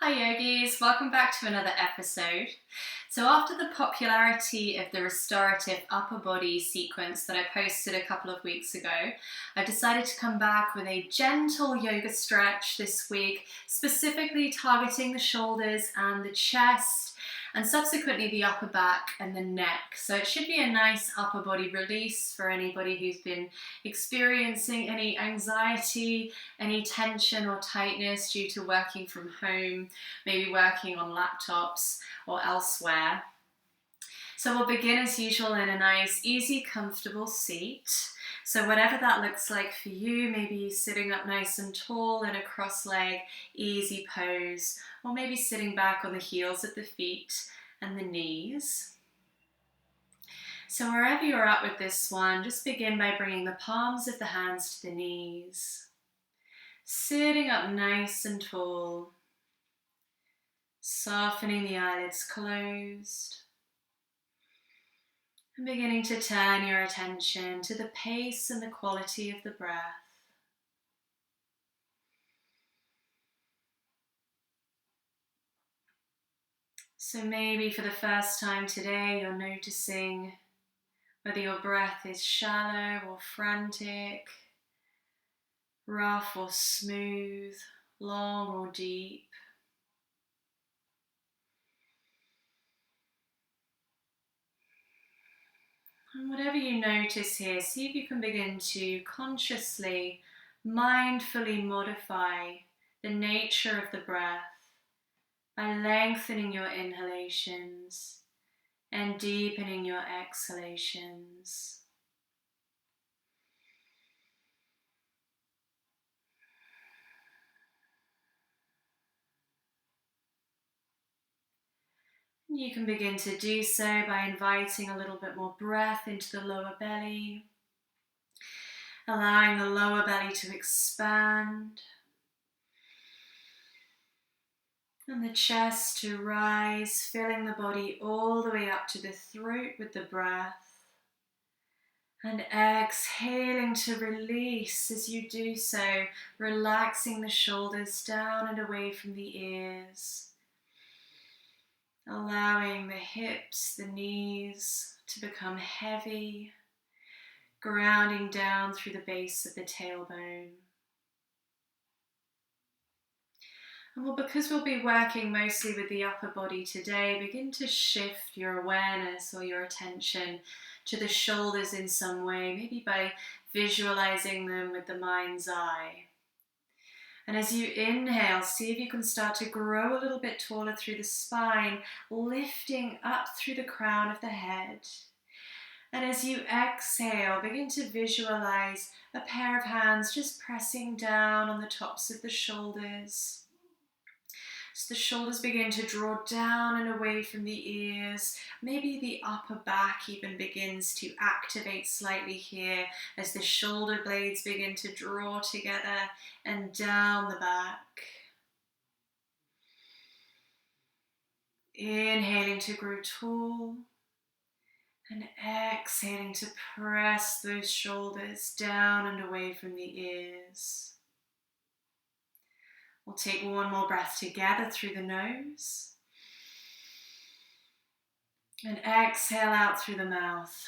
Hi yogis, welcome back to another episode. So after the popularity of the restorative upper body sequence that I posted a couple of weeks ago, I've decided to come back with a gentle yoga stretch this week, specifically targeting the shoulders and the chest, and subsequently the upper back and the neck. So it should be a nice upper body release for anybody who's been experiencing any anxiety, any tension or tightness due to working from home, maybe working on laptops or elsewhere. So we'll begin as usual in a nice, easy, comfortable seat. So whatever that looks like for you, maybe sitting up nice and tall in a cross-leg, easy pose, or maybe sitting back on the heels of the feet and the knees. So wherever you're at with this one, just begin by bringing the palms of the hands to the knees. Sitting up nice and tall, softening the eyelids closed, and beginning to turn your attention to the pace and the quality of the breath. So maybe for the first time today, you're noticing whether your breath is shallow or frantic, rough or smooth, long or deep. And whatever you notice here, see if you can begin to consciously, mindfully modify the nature of the breath by lengthening your inhalations and deepening your exhalations. You can begin to do so by inviting a little bit more breath into the lower belly, allowing the lower belly to expand and the chest to rise, filling the body all the way up to the throat with the breath. And exhaling to release as you do so, relaxing the shoulders down and away from the ears. Allowing the hips, the knees to become heavy, grounding down through the base of the tailbone. And well, because we'll be working mostly with the upper body today, begin to shift your awareness or your attention to the shoulders in some way, maybe by visualizing them with the mind's eye. And as you inhale, see if you can start to grow a little bit taller through the spine, lifting up through the crown of the head. And as you exhale, begin to visualize a pair of hands just pressing down on the tops of the shoulders. So the shoulders begin to draw down and away from the ears. Maybe the upper back even begins to activate slightly here as the shoulder blades begin to draw together and down the back. Inhaling to grow tall and exhaling to press those shoulders down and away from the ears. We'll take one more breath together through the nose. And exhale out through the mouth.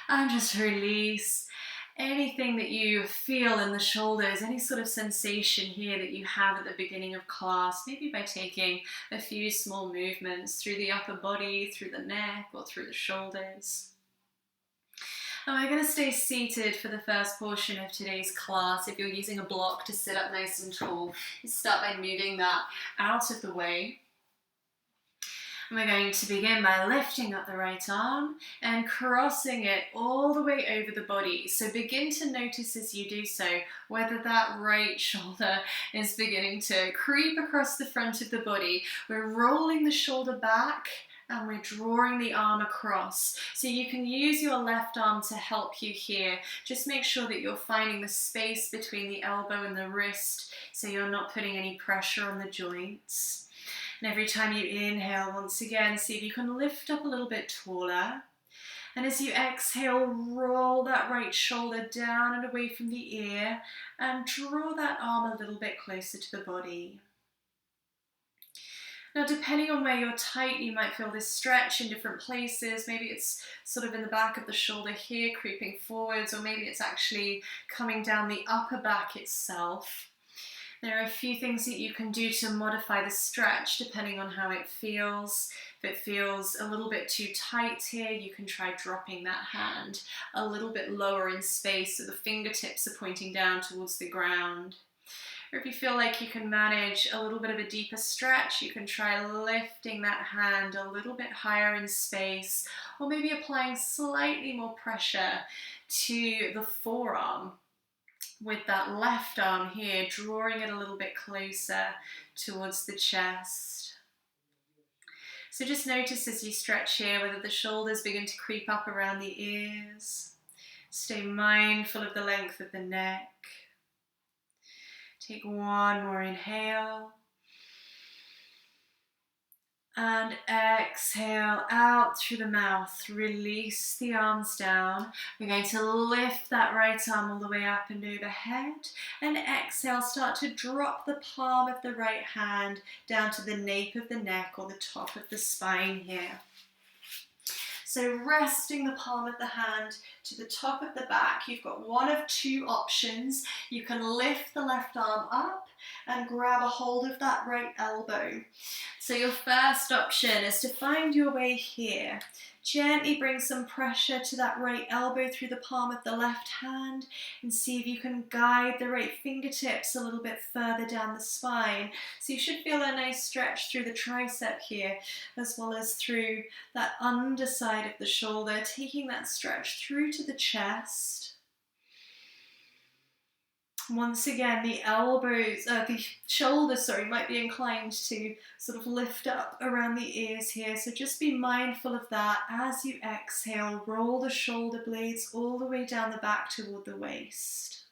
And just release anything that you feel in the shoulders, any sort of sensation here that you have at the beginning of class, maybe by taking a few small movements through the upper body, through the neck, or through the shoulders. And we're going to stay seated for the first portion of today's class. If you're using a block to sit up nice and tall, you start by moving that out of the way. And we're going to begin by lifting up the right arm and crossing it all the way over the body. So begin to notice as you do so whether that right shoulder is beginning to creep across the front of the body. We're rolling the shoulder back and we're drawing the arm across. So you can use your left arm to help you here. Just make sure that you're finding the space between the elbow and the wrist so you're not putting any pressure on the joints. And every time you inhale, once again, see if you can lift up a little bit taller. And as you exhale, roll that right shoulder down and away from the ear and draw that arm a little bit closer to the body. Now, depending on where you're tight, you might feel this stretch in different places. Maybe it's sort of in the back of the shoulder here, creeping forwards, or maybe it's actually coming down the upper back itself. There are a few things that you can do to modify the stretch depending on how it feels. If it feels a little bit too tight here, you can try dropping that hand a little bit lower in space so the fingertips are pointing down towards the ground. Or if you feel like you can manage a little bit of a deeper stretch, you can try lifting that hand a little bit higher in space, or maybe applying slightly more pressure to the forearm with that left arm here, drawing it a little bit closer towards the chest. So just notice as you stretch here whether the shoulders begin to creep up around the ears. Stay mindful of the length of the neck. Take one more inhale. And exhale out through the mouth. Release the arms down. We're going to lift that right arm all the way up and overhead. And exhale, start to drop the palm of the right hand down to the nape of the neck or the top of the spine here. So resting the palm of the hand to the top of the back, you've got one of two options. You can lift the left arm up and grab a hold of that right elbow. So your first option is to find your way here. Gently bring some pressure to that right elbow through the palm of the left hand and see if you can guide the right fingertips a little bit further down the spine. So you should feel a nice stretch through the tricep here, as well as through that underside of the shoulder, taking that stretch through to the chest. Once again, the shoulders, might be inclined to sort of lift up around the ears here. So just be mindful of that as you exhale. Roll the shoulder blades all the way down the back toward the waist.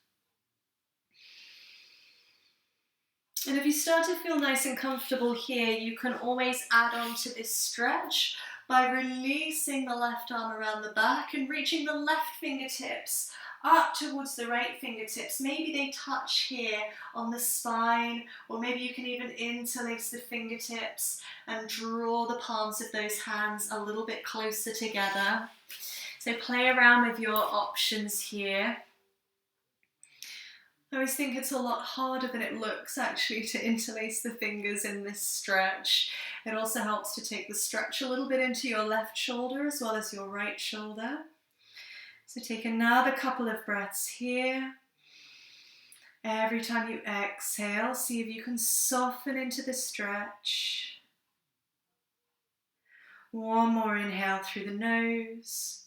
And if you start to feel nice and comfortable here, you can always add on to this stretch by releasing the left arm around the back and reaching the left fingertips up towards the right fingertips. Maybe they touch here on the spine, or maybe you can even interlace the fingertips and draw the palms of those hands a little bit closer together. So play around with your options here. I always think it's a lot harder than it looks actually to interlace the fingers in this stretch. It also helps to take the stretch a little bit into your left shoulder as well as your right shoulder. So take another couple of breaths here. Every time you exhale, see if you can soften into the stretch. One more inhale through the nose.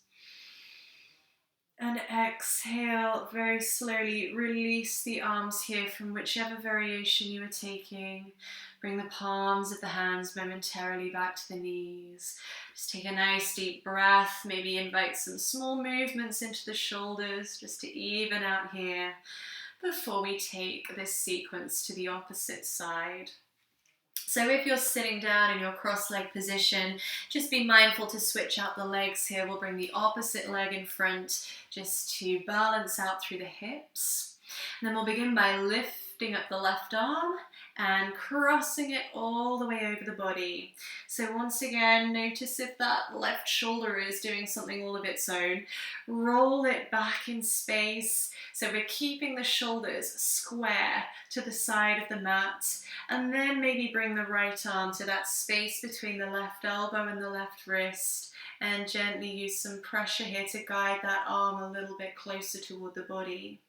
And exhale, very slowly release the arms here from whichever variation you are taking. Bring the palms of the hands momentarily back to the knees. Just take a nice deep breath. Maybe invite some small movements into the shoulders just to even out here before we take this sequence to the opposite side. So if you're sitting down in your cross-leg position, just be mindful to switch out the legs here. We'll bring the opposite leg in front just to balance out through the hips. And then we'll begin by lifting up the left arm and crossing it all the way over the body. So once again, notice if that left shoulder is doing something all of its own. Roll it back in space. So we're keeping the shoulders square to the side of the mat. And then maybe bring the right arm to that space between the left elbow and the left wrist. And gently use some pressure here to guide that arm a little bit closer toward the body.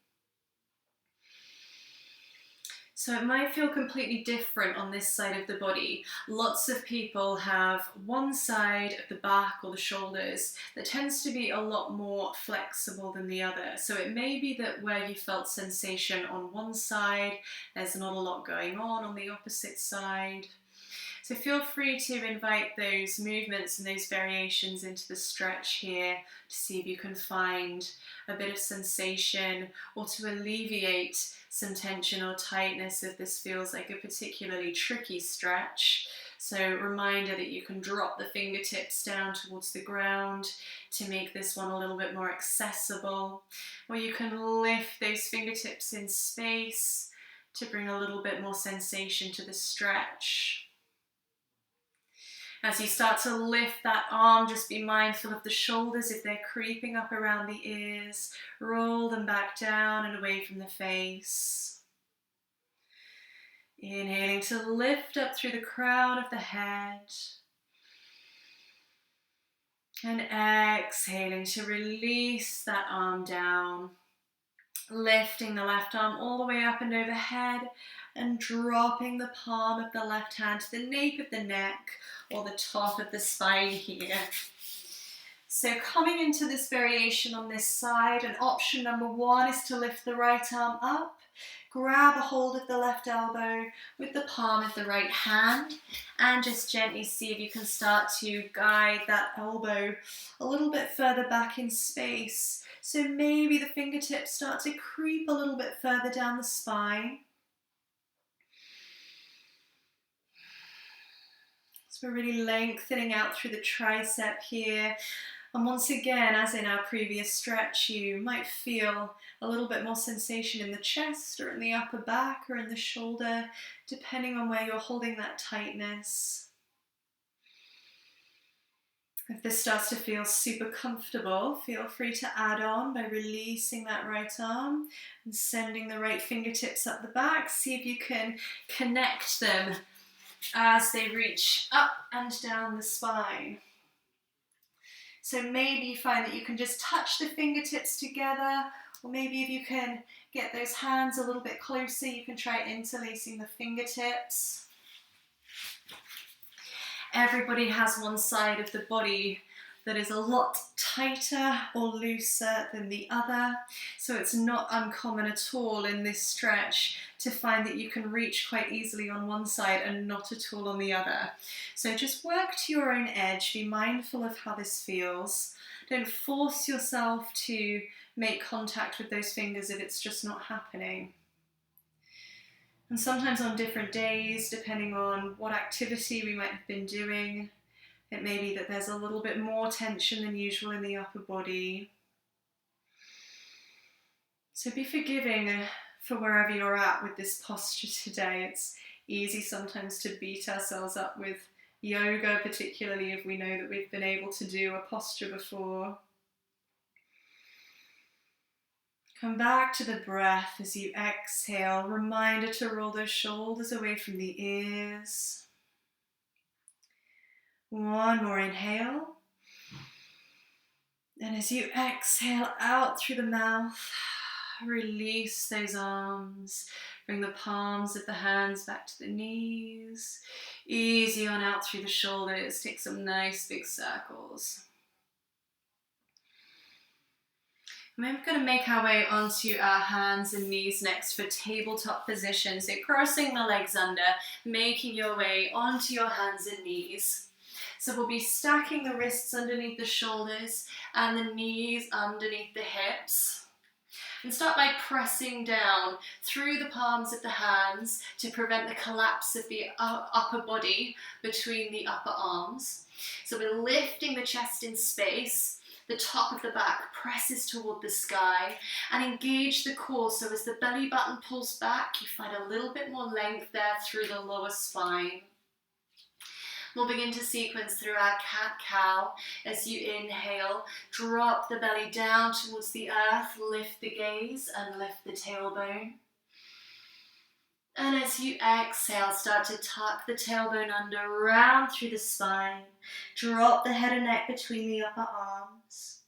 So it might feel completely different on this side of the body. Lots of people have one side of the back or the shoulders that tends to be a lot more flexible than the other. So it may be that where you felt sensation on one side, there's not a lot going on the opposite side. So feel free to invite those movements and those variations into the stretch here to see if you can find a bit of sensation or to alleviate some tension or tightness if this feels like a particularly tricky stretch. So reminder that you can drop the fingertips down towards the ground to make this one a little bit more accessible, or you can lift those fingertips in space to bring a little bit more sensation to the stretch. As you start to lift that arm, just be mindful of the shoulders if they're creeping up around the ears. Roll them back down and away from the face. Inhaling to lift up through the crown of the head. And exhaling to release that arm down. Lifting the left arm all the way up and overhead and dropping the palm of the left hand to the nape of the neck or the top of the spine here. So coming into this variation on this side, and option number one is to lift the right arm up. Grab a hold of the left elbow with the palm of the right hand and just gently see if you can start to guide that elbow a little bit further back in space. So maybe the fingertips start to creep a little bit further down the spine. So we're really lengthening out through the tricep here. And once again, as in our previous stretch, you might feel a little bit more sensation in the chest or in the upper back or in the shoulder, depending on where you're holding that tightness. If this starts to feel super comfortable, feel free to add on by releasing that right arm and sending the right fingertips up the back. See if you can connect them as they reach up and down the spine. So maybe you find that you can just touch the fingertips together, or maybe if you can get those hands a little bit closer, you can try interlacing the fingertips. Everybody has one side of the body that is a lot tighter or looser than the other. So it's not uncommon at all in this stretch to find that you can reach quite easily on one side and not at all on the other. So just work to your own edge, be mindful of how this feels. Don't force yourself to make contact with those fingers if it's just not happening. And sometimes on different days, depending on what activity we might have been doing, it may be that there's a little bit more tension than usual in the upper body. So be forgiving for wherever you're at with this posture today. It's easy sometimes to beat ourselves up with yoga, particularly if we know that we've been able to do a posture before. Come back to the breath as you exhale. Reminder to roll those shoulders away from the ears. One more inhale. And as you exhale out through the mouth, release those arms. Bring the palms of the hands back to the knees. Easy on out through the shoulders. Take some nice big circles. And then we're going to make our way onto our hands and knees next for tabletop position. So crossing the legs under, making your way onto your hands and knees. So we'll be stacking the wrists underneath the shoulders and the knees underneath the hips. And start by pressing down through the palms of the hands to prevent the collapse of the upper body between the upper arms. So we're lifting the chest in space. The top of the back presses toward the sky, and engage the core. So as the belly button pulls back, you find a little bit more length there through the lower spine. We'll begin to sequence through our cat-cow. As you inhale, drop the belly down towards the earth, lift the gaze and lift the tailbone. And as you exhale, start to tuck the tailbone under, round through the spine. Drop the head and neck between the upper arms.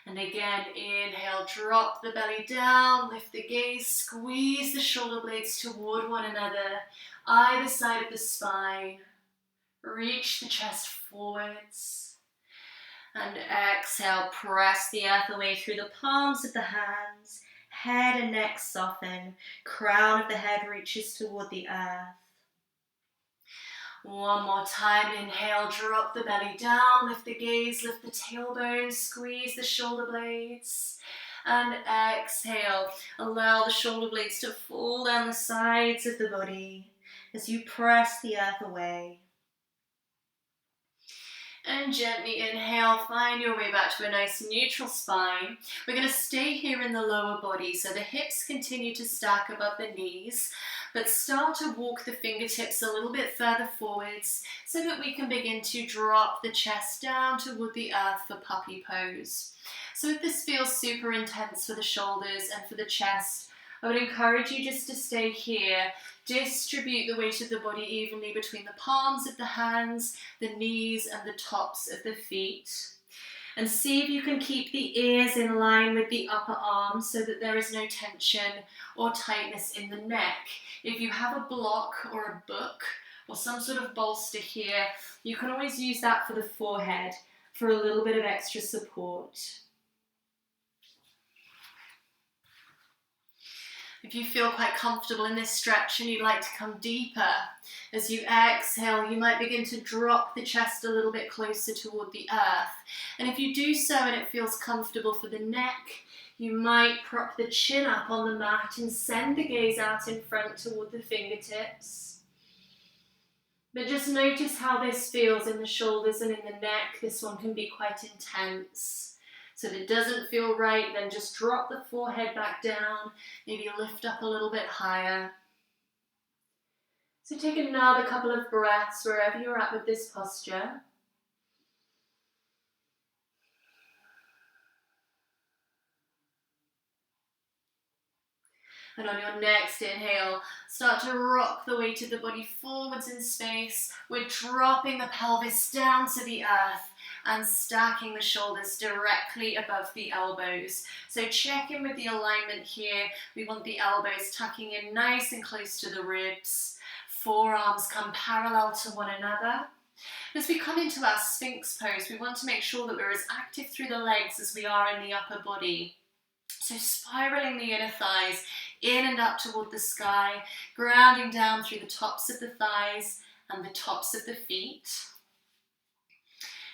And again, inhale, drop the belly down, lift the gaze, squeeze the shoulder blades toward one another, either side of the spine. Reach the chest forwards. And exhale, press the earth away through the palms of the hands. Head and neck soften. Crown of the head reaches toward the earth. One more time, inhale, drop the belly down, lift the gaze, lift the tailbone, squeeze the shoulder blades. And exhale, allow the shoulder blades to fall down the sides of the body. as you press the earth away. And gently inhale, find your way back to a nice neutral spine. We're going to stay here in the lower body, so the hips continue to stack above the knees, but start to walk the fingertips a little bit further forwards so that we can begin to drop the chest down toward the earth for puppy pose. So if this feels super intense for the shoulders and for the chest, I would encourage you just to stay here. Distribute the weight of the body evenly between the palms of the hands, the knees, and the tops of the feet. And see if you can keep the ears in line with the upper arms so that there is no tension or tightness in the neck. If you have a block or a book or some sort of bolster here, you can always use that for the forehead for a little bit of extra support. If you feel quite comfortable in this stretch and you'd like to come deeper, as you exhale, you might begin to drop the chest a little bit closer toward the earth. And if you do so and it feels comfortable for the neck, you might prop the chin up on the mat and send the gaze out in front toward the fingertips. But just notice how this feels in the shoulders and in the neck. This one can be quite intense. So if it doesn't feel right, then just drop the forehead back down, maybe lift up a little bit higher. So take another couple of breaths wherever you're at with this posture. And on your next inhale, start to rock the weight of the body forwards in space. We're dropping the pelvis down to the earth and stacking the shoulders directly above the elbows. So check in with the alignment here. We want the elbows tucking in nice and close to the ribs. Forearms come parallel to one another. As we come into our Sphinx pose, we want to make sure that we're as active through the legs as we are in the upper body. So spiraling the inner thighs in and up toward the sky, grounding down through the tops of the thighs and the tops of the feet.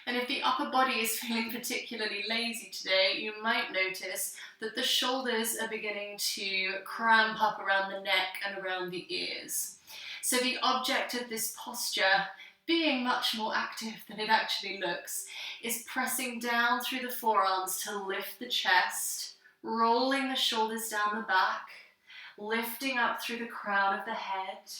And if the upper body is feeling particularly lazy today, you might notice that the shoulders are beginning to cramp up around the neck and around the ears. So the object of this posture, being much more active than it actually looks, is pressing down through the forearms to lift the chest, rolling the shoulders down the back, lifting up through the crown of the head,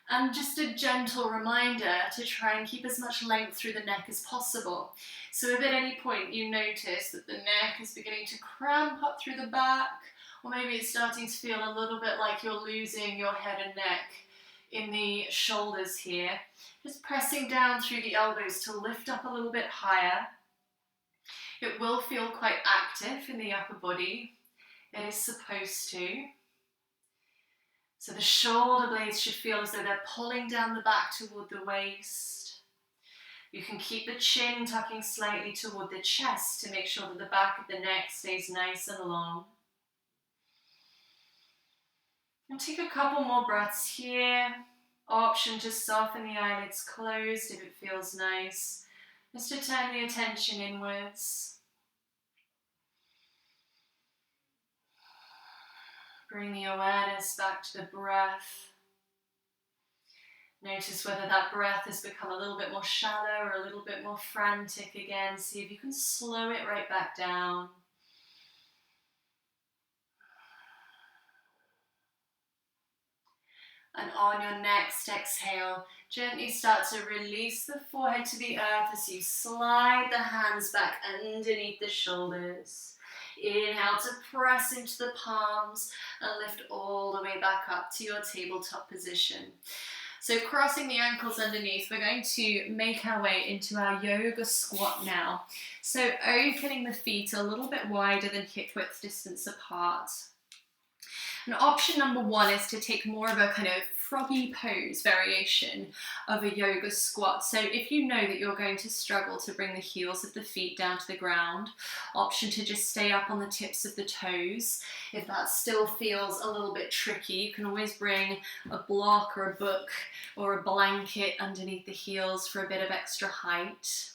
and just a gentle reminder to try and keep as much length through the neck as possible. So if at any point you notice that the neck is beginning to cramp up through the back, or maybe it's starting to feel a little bit like you're losing your head and neck in the shoulders here, just pressing down through the elbows to lift up a little bit higher. It will feel quite active in the upper body. It is supposed to. So the shoulder blades should feel as though they're pulling down the back toward the waist. You can keep the chin tucking slightly toward the chest to make sure that the back of the neck stays nice and long. And take a couple more breaths here. Option to soften the eyelids closed if it feels nice. Just to turn the attention inwards. Bring the awareness back to the breath. Notice whether that breath has become a little bit more shallow or a little bit more frantic again. See if you can slow it right back down. And on your next exhale, gently start to release the forehead to the earth as you slide the hands back underneath the shoulders. Inhale to press into the palms and lift all the way back up to your tabletop position. So crossing the ankles underneath, we're going to make our way into our yoga squat now. So opening the feet a little bit wider than hip width distance apart. And option number one is to take more of a kind of froggy pose variation of a yoga squat. So if you know that you're going to struggle to bring the heels of the feet down to the ground, option to just stay up on the tips of the toes. If that still feels a little bit tricky, you can always bring a block or a book or a blanket underneath the heels for a bit of extra height.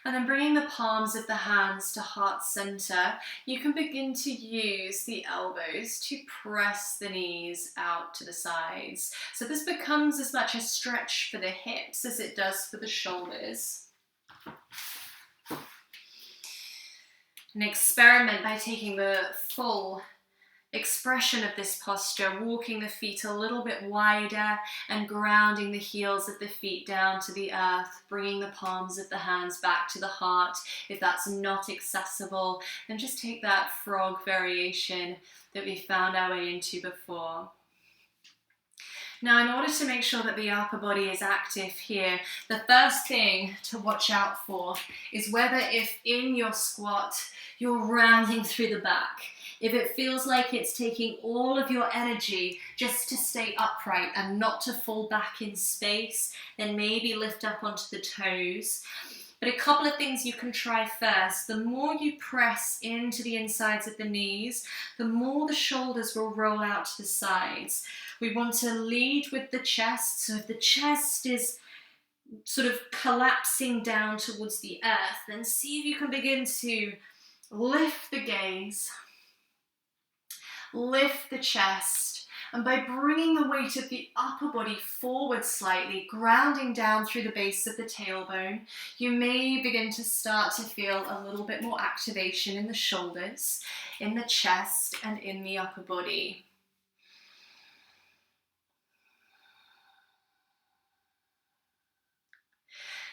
And then bringing the palms of the hands to heart center, you can begin to use the elbows to press the knees out to the sides. So this becomes as much a stretch for the hips as it does for the shoulders. And experiment by taking the full expression of this posture, walking the feet a little bit wider and grounding the heels of the feet down to the earth, bringing the palms of the hands back to the heart. If that's not accessible, then just take that frog variation that we found our way into before. Now, in order to make sure that the upper body is active here, the first thing to watch out for is whether if in your squat, you're rounding through the back. If it feels like it's taking all of your energy just to stay upright and not to fall back in space, then maybe lift up onto the toes. But a couple of things you can try first. The more you press into the insides of the knees, the more the shoulders will roll out to the sides. We want to lead with the chest. So if the chest is sort of collapsing down towards the earth, then see if you can begin to lift the gaze. Lift the chest, and by bringing the weight of the upper body forward slightly, grounding down through the base of the tailbone, you may begin to start to feel a little bit more activation in the shoulders, in the chest, and in the upper body.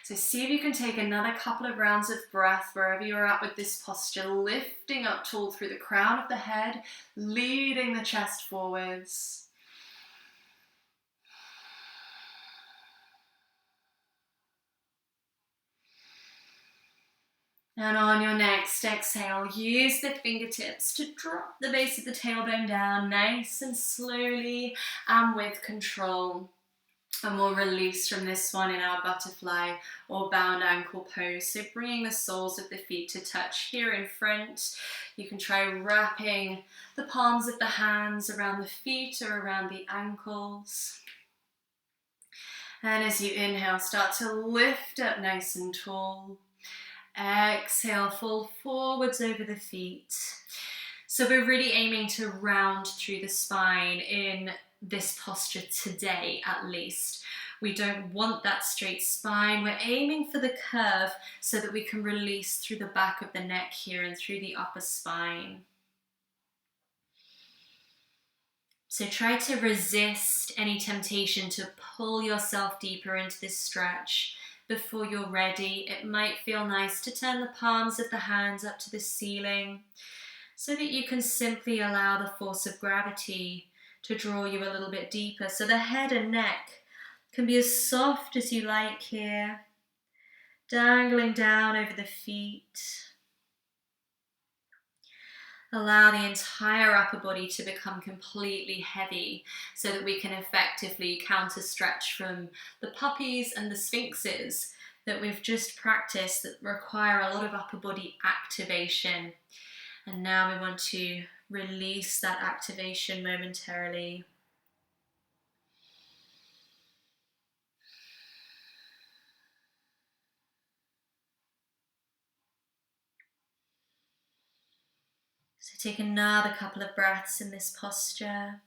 So see if you can take another couple of rounds of breath wherever you're at with this posture, lifting up tall through the crown of the head, leading the chest forwards. And on your next exhale, use the fingertips to drop the base of the tailbone down nice and slowly and with control. And we'll release from this one in our butterfly or bound ankle pose. So bringing the soles of the feet to touch here in front. You can try wrapping the palms of the hands around the feet or around the ankles. And as you inhale, start to lift up nice and tall. Exhale, fall forwards over the feet. So we're really aiming to round through the spine in this posture today, at least. We don't want that straight spine. We're aiming for the curve so that we can release through the back of the neck here and through the upper spine. So try to resist any temptation to pull yourself deeper into this stretch before you're ready. It might feel nice to turn the palms of the hands up to the ceiling so that you can simply allow the force of gravity to draw you a little bit deeper. So the head and neck can be as soft as you like here, dangling down over the feet. Allow the entire upper body to become completely heavy so that we can effectively counter stretch from the puppies and the sphinxes that we've just practiced that require a lot of upper body activation. And now we want to release that activation momentarily. So take another couple of breaths in this posture.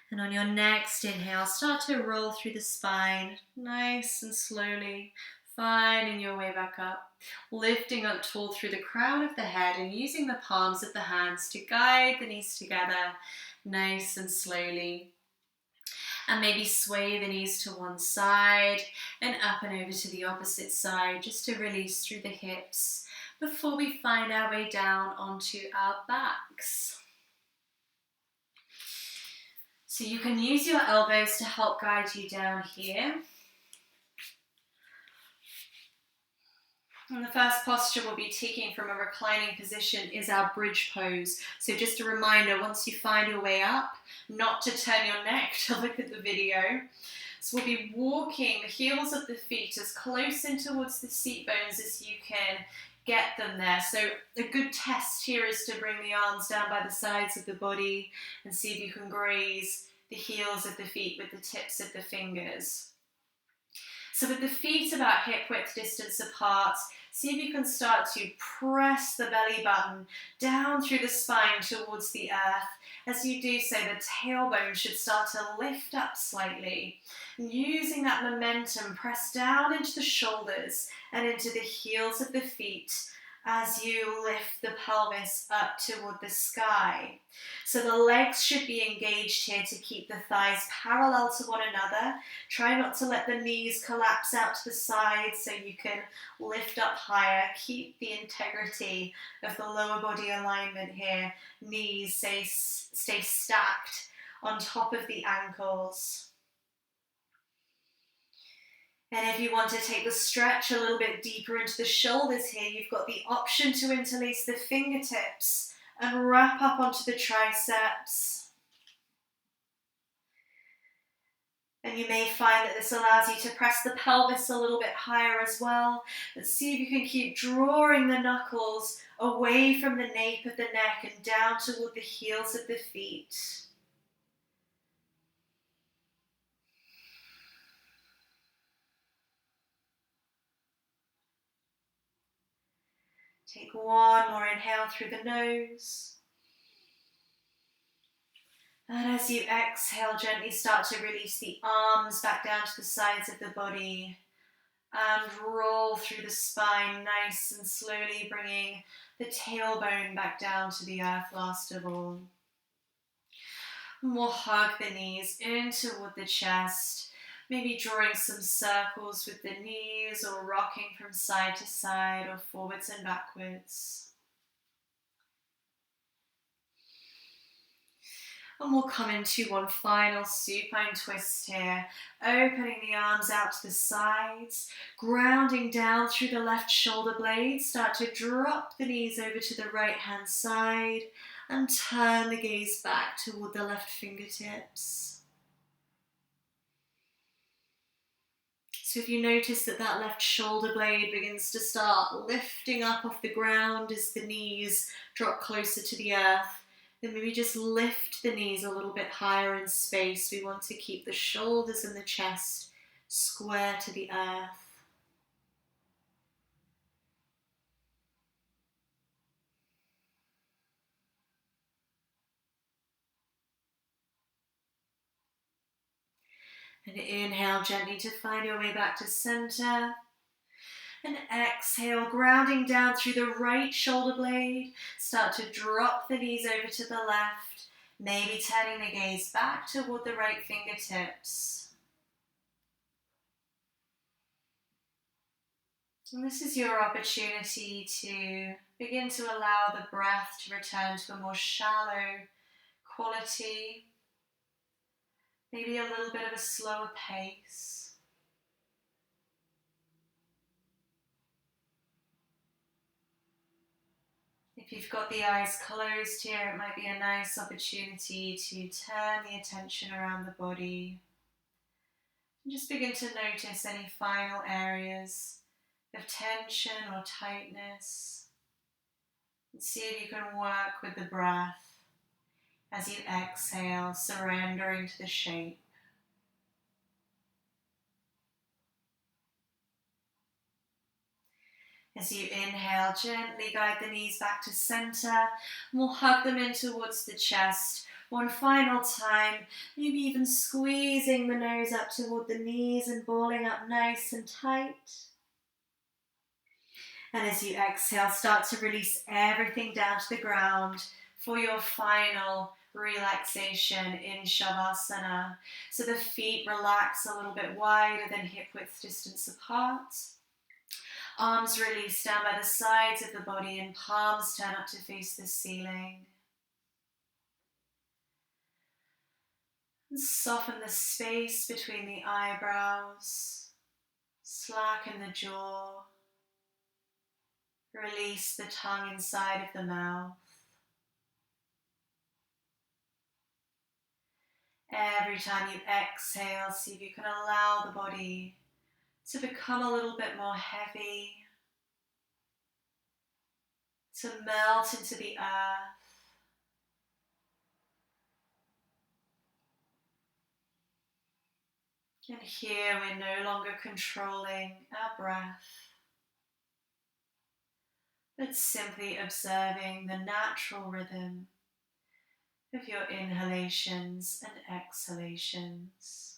And on your next inhale, start to roll through the spine, nice and slowly, finding your way back up, lifting up tall through the crown of the head and using the palms of the hands to guide the knees together, nice and slowly. And maybe sway the knees to one side and up and over to the opposite side, just to release through the hips before we find our way down onto our backs. So you can use your elbows to help guide you down here. And the first posture we'll be taking from a reclining position is our bridge pose. So just a reminder, once you find your way up, not to turn your neck to look at the video. So we'll be walking the heels of the feet as close in towards the seat bones as you can, get them there. So a good test here is to bring the arms down by the sides of the body and see if you can graze the heels of the feet with the tips of the fingers. So with the feet about hip width distance apart, see if you can start to press the belly button down through the spine towards the earth. As you do so, the tailbone should start to lift up slightly. And using that momentum, press down into the shoulders and into the heels of the feet as you lift the pelvis up toward the sky. So the legs should be engaged here to keep the thighs parallel to one another. Try not to let the knees collapse out to the side so you can lift up higher. Keep the integrity of the lower body alignment here. Knees stay stacked on top of the ankles. And if you want to take the stretch a little bit deeper into the shoulders here, you've got the option to interlace the fingertips and wrap up onto the triceps. And you may find that this allows you to press the pelvis a little bit higher as well. But see if you can keep drawing the knuckles away from the nape of the neck and down toward the heels of the feet. Take one more inhale through the nose. And as you exhale, gently start to release the arms back down to the sides of the body and roll through the spine nice and slowly, bringing the tailbone back down to the earth last of all. And we'll hug the knees in toward the chest, maybe drawing some circles with the knees or rocking from side to side or forwards and backwards. And we'll come into one final supine twist here, opening the arms out to the sides, grounding down through the left shoulder blade. Start to drop the knees over to the right hand side and turn the gaze back toward the left fingertips. So if you notice that that left shoulder blade begins to start lifting up off the ground as the knees drop closer to the earth, then maybe just lift the knees a little bit higher in space. We want to keep the shoulders and the chest square to the earth. And inhale gently to find your way back to center. And exhale, grounding down through the right shoulder blade. Start to drop the knees over to the left, maybe turning the gaze back toward the right fingertips. And this is your opportunity to begin to allow the breath to return to a more shallow quality, maybe a little bit of a slower pace. If you've got the eyes closed here, it might be a nice opportunity to turn the attention around the body and just begin to notice any final areas of tension or tightness, and see if you can work with the breath as you exhale, surrendering to the shape. As you inhale, gently guide the knees back to center, and we'll hug them in towards the chest. One final time, maybe even squeezing the nose up toward the knees and balling up nice and tight. And as you exhale, start to release everything down to the ground for your final relaxation in Shavasana. So the feet relax a little bit wider than hip width distance apart. Arms release down by the sides of the body and palms turn up to face the ceiling. And soften the space between the eyebrows. Slacken the jaw. Release the tongue inside of the mouth. Every time you exhale, see if you can allow the body to become a little bit more heavy. to melt into the earth. And here we're no longer controlling our breath, but simply observing the natural rhythm of your inhalations and exhalations.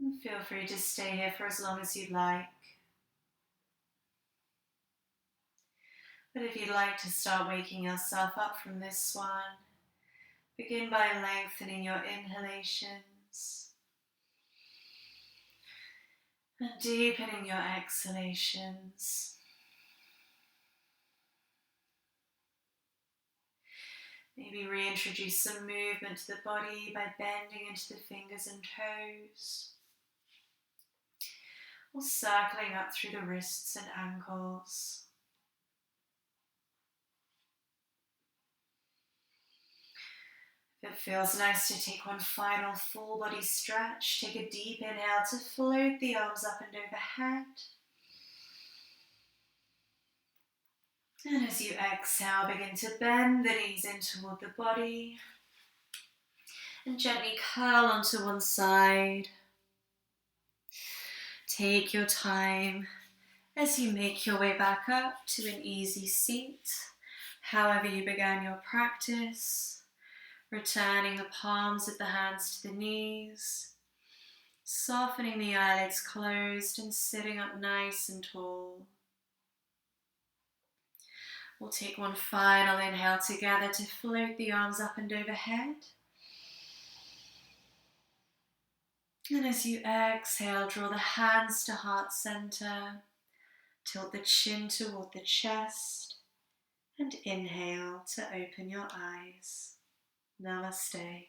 And feel free to stay here for as long as you'd like. But if you'd like to start waking yourself up from this one, begin by lengthening your inhalations and deepening your exhalations. Maybe reintroduce some movement to the body by bending into the fingers and toes, or circling up through the wrists and ankles. If it feels nice to take one final full body stretch, take a deep inhale to float the arms up and overhead. And as you exhale, begin to bend the knees in toward the body and gently curl onto one side. Take your time as you make your way back up to an easy seat, however you began your practice, returning the palms of the hands to the knees, softening the eyelids closed and sitting up nice and tall. We'll take one final inhale together to float the arms up and overhead. And as you exhale, draw the hands to heart center, tilt the chin toward the chest, and inhale to open your eyes. Namaste.